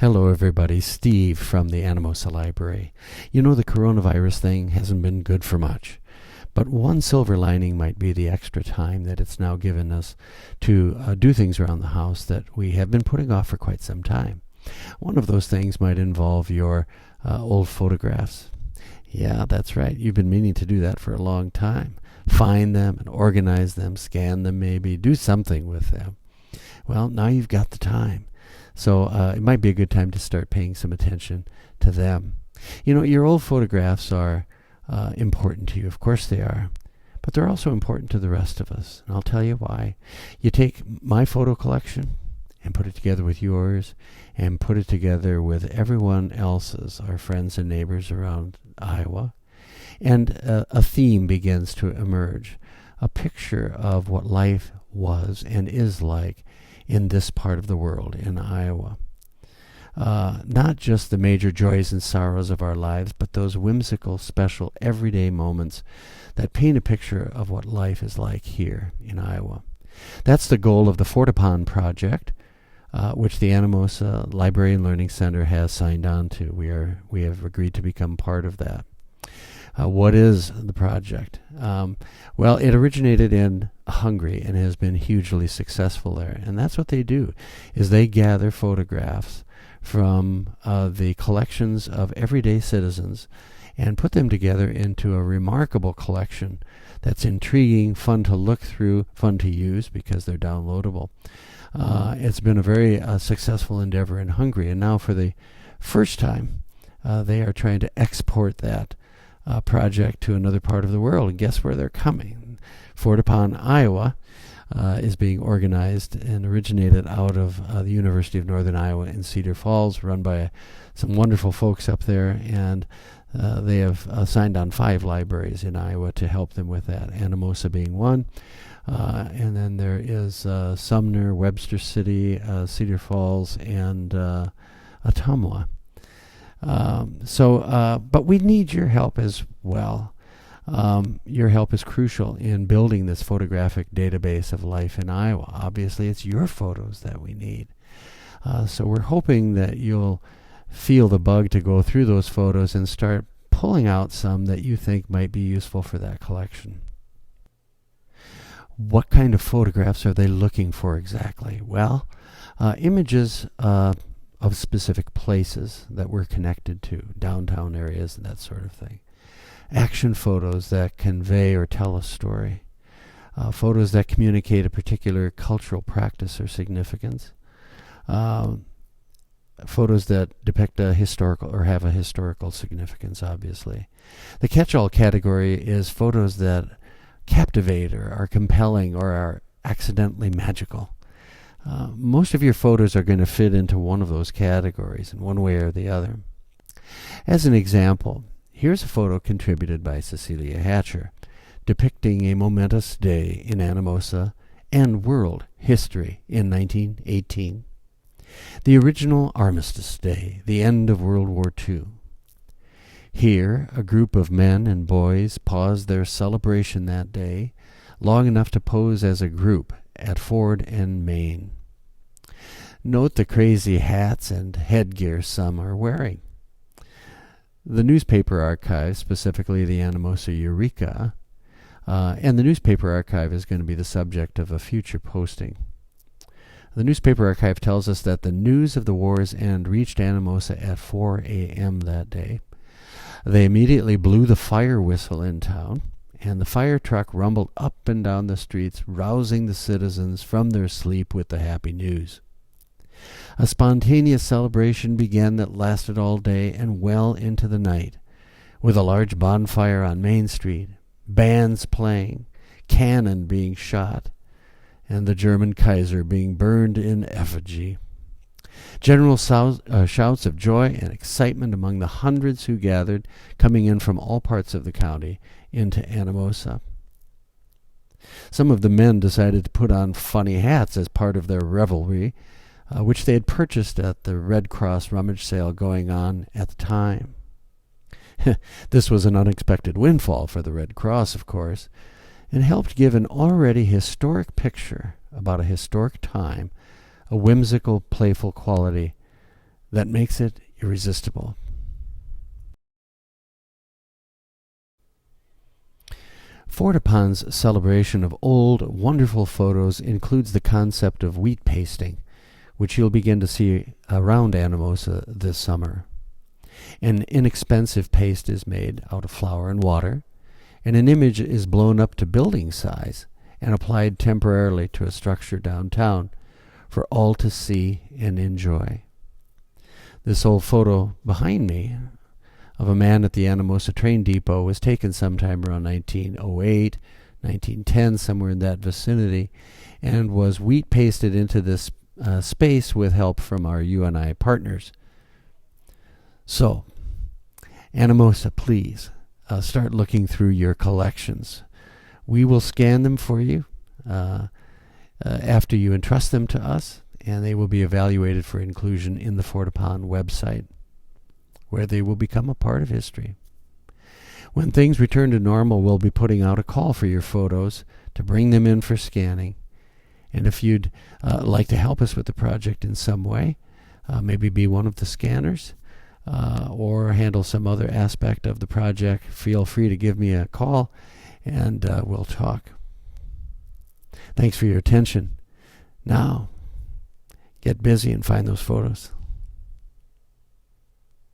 Hello, everybody. Steve from the Anamosa Library. You know, the coronavirus thing hasn't been good for much, but one silver lining might be the extra time that it's now given us to do things around the house that we have been putting off for quite some time. One of those things might involve your old photographs. Yeah, that's right. You've been meaning to do that for a long time. Find them and organize them, scan them maybe, do something with them. Well, now you've got the time. So it might be a good time to start paying some attention to them. You know, your old photographs are important to you. Of course they are. But they're also important to the rest of us. And I'll tell you why. You take my photo collection and put it together with yours and put it together with everyone else's, our friends and neighbors around Iowa. And a theme begins to emerge. A picture of what life was and is like in this part of the world, in Iowa. Not just the major joys and sorrows of our lives, but those whimsical, special, everyday moments that paint a picture of what life is like here in Iowa. That's the goal of the Fortepan project, which the Anamosa Library and Learning Center has signed on to. We have agreed to become part of that. What is the project? Well, it originated in Hungary and has been hugely successful there. And that's what they do, is they gather photographs from the collections of everyday citizens and put them together into a remarkable collection that's intriguing, fun to look through, fun to use because they're downloadable. It's been a very successful endeavor in Hungary. And now for the first time, they are trying to export that project to another part of the world. And guess where they're coming? Fortepan, Iowa is being organized and originated out of the University of Northern Iowa in Cedar Falls, run by some wonderful folks up there. And they have signed on 5 libraries in Iowa to help them with that, Anamosa being one. And then there is Sumner, Webster City, Cedar Falls, and Ottumwa. But we need your help as well. Your help is crucial in building this photographic database of life in Iowa. Obviously, it's your photos that we need. So we're hoping that you'll feel the bug to go through those photos and start pulling out some that you think might be useful for that collection. What kind of photographs are they looking for exactly? Well, images of specific places that we're connected to, downtown areas and that sort of thing. Action photos that convey or tell a story. Photos that communicate a particular cultural practice or significance. Photos that depict a historical or have a historical significance, obviously. The catch-all category is photos that captivate or are compelling or are accidentally magical. Most of your photos are going to fit into one of those categories in one way or the other. As an example, here's a photo contributed by Cecilia Hatcher, depicting a momentous day in Anamosa and world history in 1918. The original Armistice Day, the end of World War II. Here, a group of men and boys paused their celebration that day long enough to pose as a group at Ford and Main. Note the crazy hats and headgear some are wearing. The newspaper archive, specifically the Anamosa Eureka, and the newspaper archive is going to be the subject of a future posting. The newspaper archive tells us that the news of the war's end reached Anamosa at 4 a.m. that day. They immediately blew the fire whistle in town, and the fire truck rumbled up and down the streets, rousing the citizens from their sleep with the happy news. A spontaneous celebration began that lasted all day and well into the night, with a large bonfire on Main Street, bands playing, cannon being shot, and the German Kaiser being burned in effigy. General shouts of joy and excitement among the hundreds who gathered, coming in from all parts of the county into Anamosa. Some of the men decided to put on funny hats as part of their revelry, which they had purchased at the Red Cross rummage sale going on at the time. This was an unexpected windfall for the Red Cross, of course, and helped give an already historic picture about a historic time, a whimsical, playful quality that makes it irresistible. Fortepan's celebration of old, wonderful photos includes the concept of wheat pasting, which you'll begin to see around Anamosa this summer. An inexpensive paste is made out of flour and water, and an image is blown up to building size and applied temporarily to a structure downtown for all to see and enjoy. This old photo behind me of a man at the Anamosa train depot was taken sometime around 1908, 1910, somewhere in that vicinity, and was wheat pasted into this space with help from our UNI partners. So, Anamosa, please start looking through your collections. We will scan them for you after you entrust them to us, and they will be evaluated for inclusion in the Fortepan website, where they will become a part of history. When things return to normal, we'll be putting out a call for your photos to bring them in for scanning. And if you'd like to help us with the project in some way, maybe be one of the scanners, or handle some other aspect of the project, feel free to give me a call, and we'll talk. Thanks for your attention. Now, get busy and find those photos.